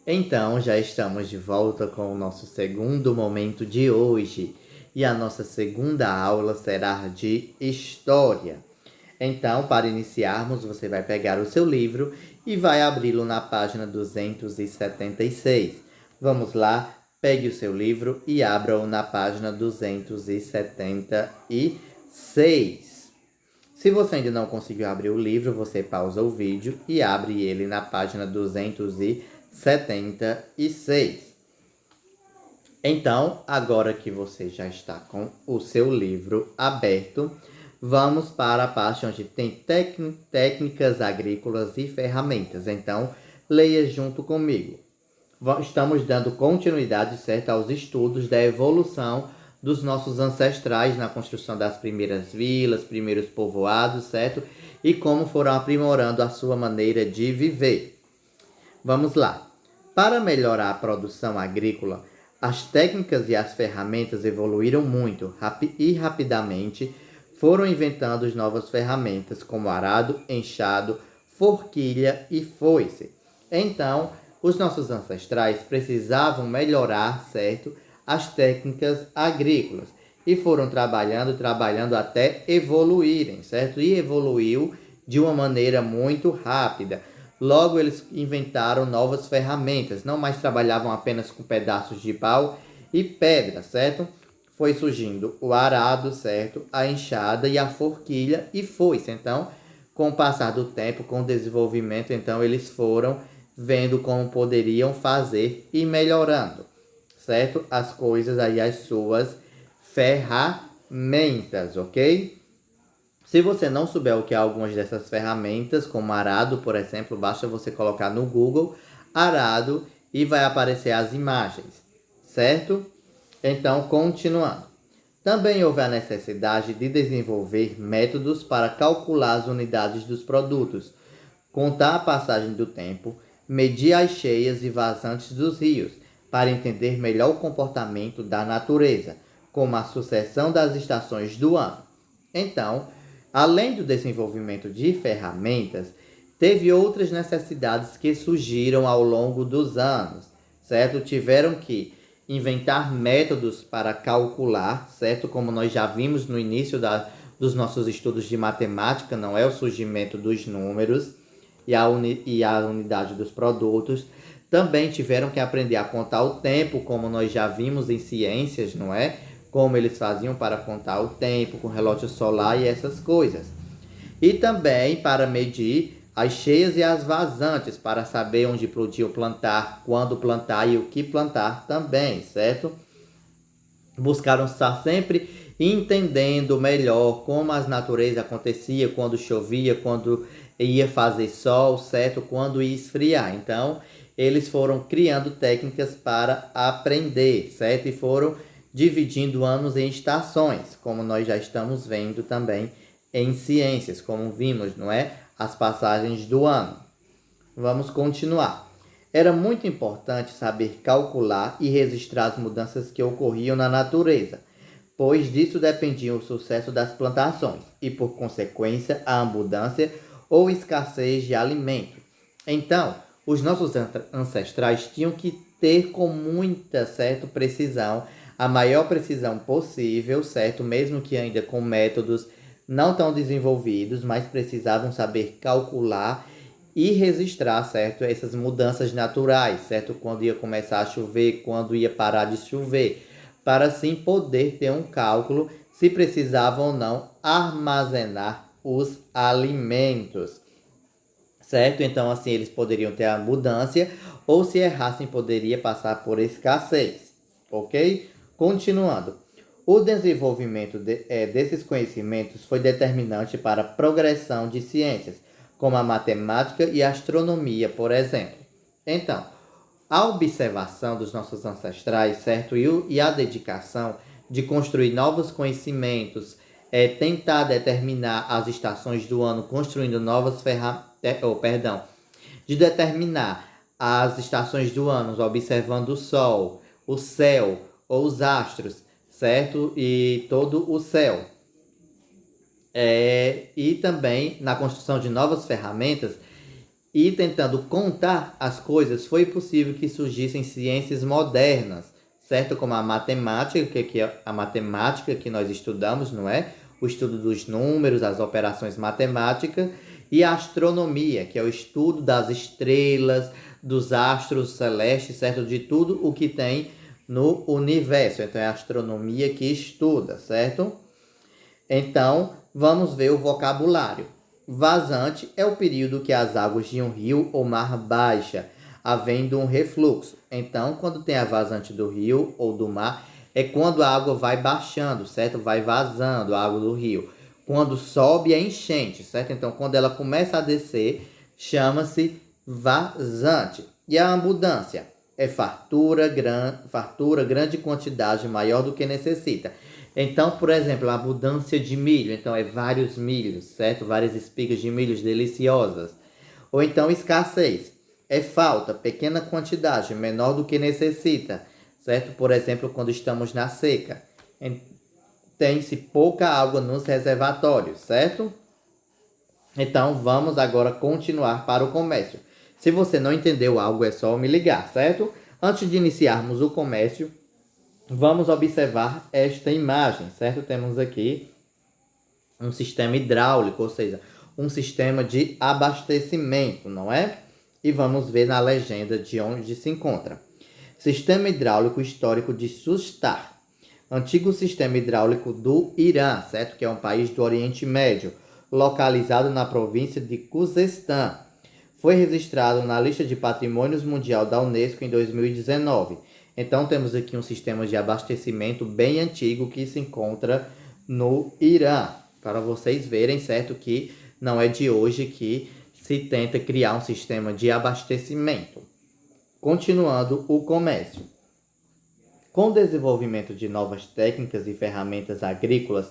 Então, já estamos de volta com o nosso segundo momento de hoje. E a nossa segunda aula será de História. Então, para iniciarmos, você vai pegar o seu livro e vai abri-lo na página 276. Vamos lá, pegue o seu livro e abra-o na página 276. Se você ainda não conseguiu abrir o livro, você pausa o vídeo e abre ele na página 276. Então, agora que você já está com o seu livro aberto, vamos para a parte onde tem técnicas agrícolas e ferramentas. Então, leia junto comigo. Estamos dando continuidade, certo, aos estudos da evolução dos nossos ancestrais na construção das primeiras vilas, primeiros povoados, certo? E como foram aprimorando a sua maneira de viver. Vamos lá. Para melhorar a produção agrícola, as técnicas e as ferramentas evoluíram muito e rapidamente foram inventando novas ferramentas como arado, enxado, forquilha e foice. Então, os nossos ancestrais precisavam melhorar, certo, as técnicas agrícolas e foram trabalhando até evoluírem, certo? E evoluiu de uma maneira muito rápida. Logo, eles inventaram novas ferramentas, não mais trabalhavam apenas com pedaços de pau e pedra, certo? Foi surgindo o arado, certo? A enxada e a forquilha e foice. Então, com o passar do tempo, com o desenvolvimento, então eles foram vendo como poderiam fazer e melhorando, certo? As coisas aí, as suas ferramentas, ok? Se você não souber o que é algumas dessas ferramentas, como arado, por exemplo, basta você colocar no Google arado e vai aparecer as imagens, certo? Então, continuando. Também houve a necessidade de desenvolver métodos para calcular as unidades dos produtos, contar a passagem do tempo, medir as cheias e vazantes dos rios, para entender melhor o comportamento da natureza, como a sucessão das estações do ano. Então, além do desenvolvimento de ferramentas, teve outras necessidades que surgiram ao longo dos anos, certo? Tiveram que inventar métodos para calcular, certo? Como nós já vimos no início dos nossos estudos de matemática, não é o surgimento dos números e a unidade dos produtos. Também tiveram que aprender a contar o tempo, como nós já vimos em ciências, não é? Como eles faziam para contar o tempo com relógio solar e essas coisas. E também para medir as cheias e as vazantes, para saber onde podiam plantar, quando plantar e o que plantar também, certo? Buscaram estar sempre entendendo melhor como a natureza acontecia, quando chovia, quando ia fazer sol, certo? Quando ia esfriar. Então, eles foram criando técnicas para aprender, certo? E foram dividindo anos em estações, como nós já estamos vendo também em ciências, como vimos, não é? As passagens do ano. Vamos continuar. Era muito importante saber calcular e registrar as mudanças que ocorriam na natureza, pois disso dependia o sucesso das plantações e, por consequência, a abundância ou escassez de alimento. Então, os nossos ancestrais tinham que ter com muita, certa precisão, a maior precisão possível, certo? Mesmo que ainda com métodos não tão desenvolvidos, mas precisavam saber calcular e registrar, certo? Essas mudanças naturais, certo? Quando ia começar a chover, quando ia parar de chover, para assim poder ter um cálculo se precisavam ou não armazenar os alimentos, certo? Então, assim, eles poderiam ter abundância ou, se errassem, poderia passar por escassez, ok? Continuando. O desenvolvimento desses conhecimentos foi determinante para a progressão de ciências, como a matemática e a astronomia, por exemplo. Então, a observação dos nossos ancestrais, certo? E a dedicação de construir novos conhecimentos, tentar determinar as estações do ano, construindo novas de determinar as estações do ano, observando o sol, o céu ou os astros, certo? E todo o céu. E também na construção de novas ferramentas e tentando contar as coisas, foi possível que surgissem ciências modernas, certo? Como a matemática, que é a matemática que nós estudamos, não é? O estudo dos números, as operações matemáticas, e a astronomia, que é o estudo das estrelas, dos astros celestes, certo? De tudo o que tem no universo. Então é a astronomia que estuda, certo? Então, vamos ver o vocabulário. Vazante é o período que as águas de um rio ou mar baixa, havendo um refluxo. Então, quando tem a vazante do rio ou do mar, é quando a água vai baixando, certo? Vai vazando a água do rio. Quando sobe é enchente, certo? Então, quando ela começa a descer, chama-se vazante. E a abundância é fartura, grande quantidade, maior do que necessita. Então, por exemplo, a abundância de milho, então é vários milhos, certo? Várias espigas de milhos deliciosas. Ou então escassez, é falta, pequena quantidade, menor do que necessita, certo? Por exemplo, quando estamos na seca, tem-se pouca água nos reservatórios, certo? Então, vamos agora continuar para o comércio. Se você não entendeu algo, é só me ligar, certo? Antes de iniciarmos o comércio, vamos observar esta imagem, certo? Temos aqui um sistema hidráulico, ou seja, um sistema de abastecimento, não é? E vamos ver na legenda de onde se encontra. Sistema hidráulico histórico de Sustar. Antigo sistema hidráulico do Irã, certo? Que é um país do Oriente Médio, localizado na província de Khuzestan. Foi registrado na lista de Patrimônios Mundial da Unesco em 2019. Então, temos aqui um sistema de abastecimento bem antigo que se encontra no Irã. Para vocês verem, certo, que não é de hoje que se tenta criar um sistema de abastecimento. Continuando o comércio. Com o desenvolvimento de novas técnicas e ferramentas agrícolas,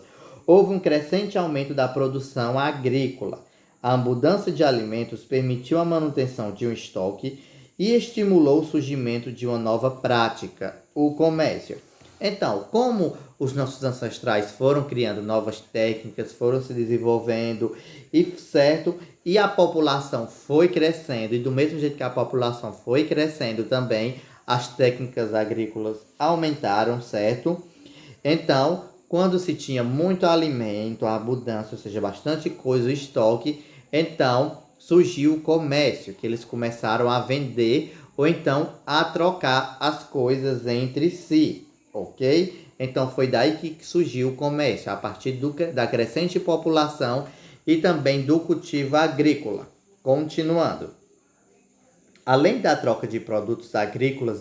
houve um crescente aumento da produção agrícola. A abundância de alimentos permitiu a manutenção de um estoque e estimulou o surgimento de uma nova prática, o comércio. Então, como os nossos ancestrais foram criando novas técnicas, foram se desenvolvendo, e a população foi crescendo, e do mesmo jeito que a população foi crescendo também, as técnicas agrícolas aumentaram, certo? Então, quando se tinha muito alimento, a abundância, ou seja, bastante coisa, o estoque, então surgiu o comércio, que eles começaram a vender ou então a trocar as coisas entre si, ok? Então foi daí que surgiu o comércio, a partir da crescente população e também do cultivo agrícola. Continuando. Além da troca de produtos agrícolas,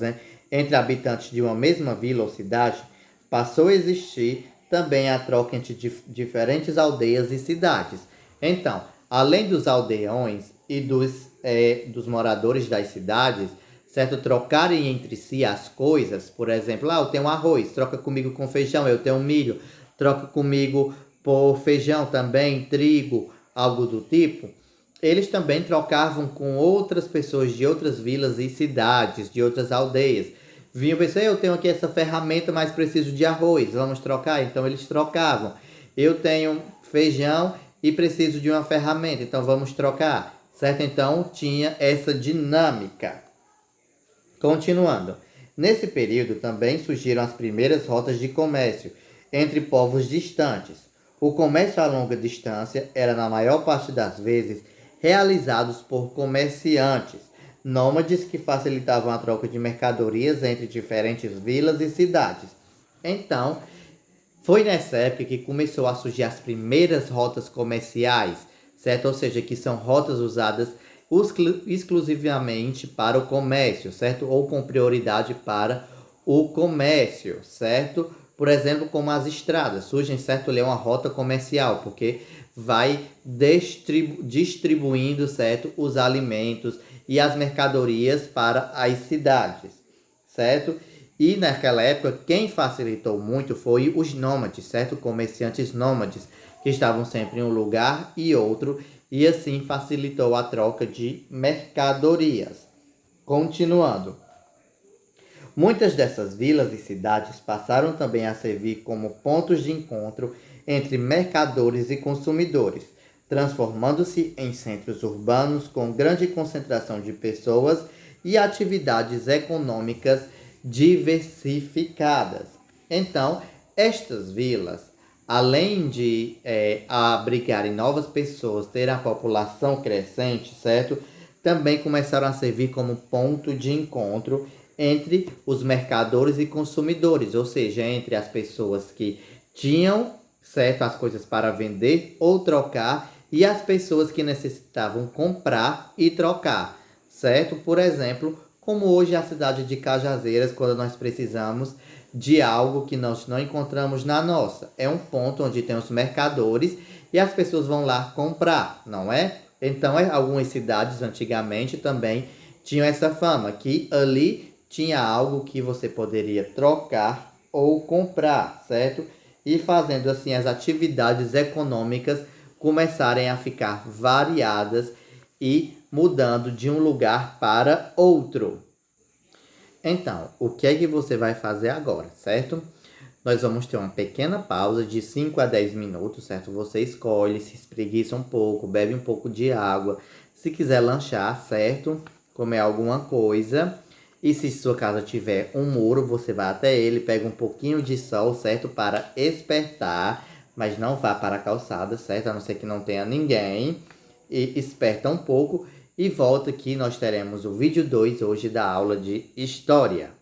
entre habitantes de uma mesma vila ou cidade, passou a existir também a troca entre diferentes aldeias e cidades. Então, além dos aldeões e dos moradores das cidades, certo? Trocarem entre si as coisas, por exemplo, eu tenho arroz, troca comigo com feijão, eu tenho milho, troca comigo por feijão também, trigo, algo do tipo. Eles também trocavam com outras pessoas de outras vilas e cidades, de outras aldeias. Vinham pensar, eu tenho aqui essa ferramenta, mas preciso de arroz, vamos trocar? Então eles trocavam. Eu tenho feijão e preciso de uma ferramenta, então vamos trocar, certo? Então tinha essa dinâmica. Continuando. Nesse período também surgiram as primeiras rotas de comércio entre povos distantes. O comércio a longa distância era, na maior parte das vezes, realizados por comerciantes nômades que facilitavam a troca de mercadorias entre diferentes vilas e cidades. Então, foi nessa época que começou a surgir as primeiras rotas comerciais, certo? Ou seja, que são rotas usadas exclusivamente para o comércio, certo? Ou com prioridade para o comércio, certo? Por exemplo, como as estradas, surgem, certo? Ali é uma rota comercial, porque vai distribuindo, certo? Os alimentos e as mercadorias para as cidades, certo? E naquela época, quem facilitou muito foi os nômades, certo? Comerciantes nômades, que estavam sempre em um lugar e outro, e assim facilitou a troca de mercadorias. Continuando. Muitas dessas vilas e cidades passaram também a servir como pontos de encontro entre mercadores e consumidores. transformando-se em centros urbanos com grande concentração de pessoas e atividades econômicas diversificadas. Então, estas vilas, além de abrigarem novas pessoas, ter a população crescente, certo? Também começaram a servir como ponto de encontro entre os mercadores e consumidores, ou seja, entre as pessoas que tinham, certo, as coisas para vender ou trocar e as pessoas que necessitavam comprar e trocar, certo? Por exemplo, como hoje a cidade de Cajazeiras, quando nós precisamos de algo que nós não encontramos na nossa. É um ponto onde tem os mercadores e as pessoas vão lá comprar, não é? Então, algumas cidades antigamente também tinham essa fama, que ali tinha algo que você poderia trocar ou comprar, certo? E fazendo assim as atividades econômicas começarem a ficar variadas e mudando de um lugar para outro. Então, o que é que você vai fazer agora, certo? Nós vamos ter uma pequena pausa de 5 a 10 minutos, certo? Você escolhe, se espreguiça um pouco, bebe um pouco de água. Se quiser lanchar, certo? Comer alguma coisa. E se sua casa tiver um muro, você vai até ele, pega um pouquinho de sol, certo? Para espertar, mas não vá para a calçada, certo? A não ser que não tenha ninguém. E esperta um pouco e volta que nós teremos o vídeo 2 hoje da aula de História.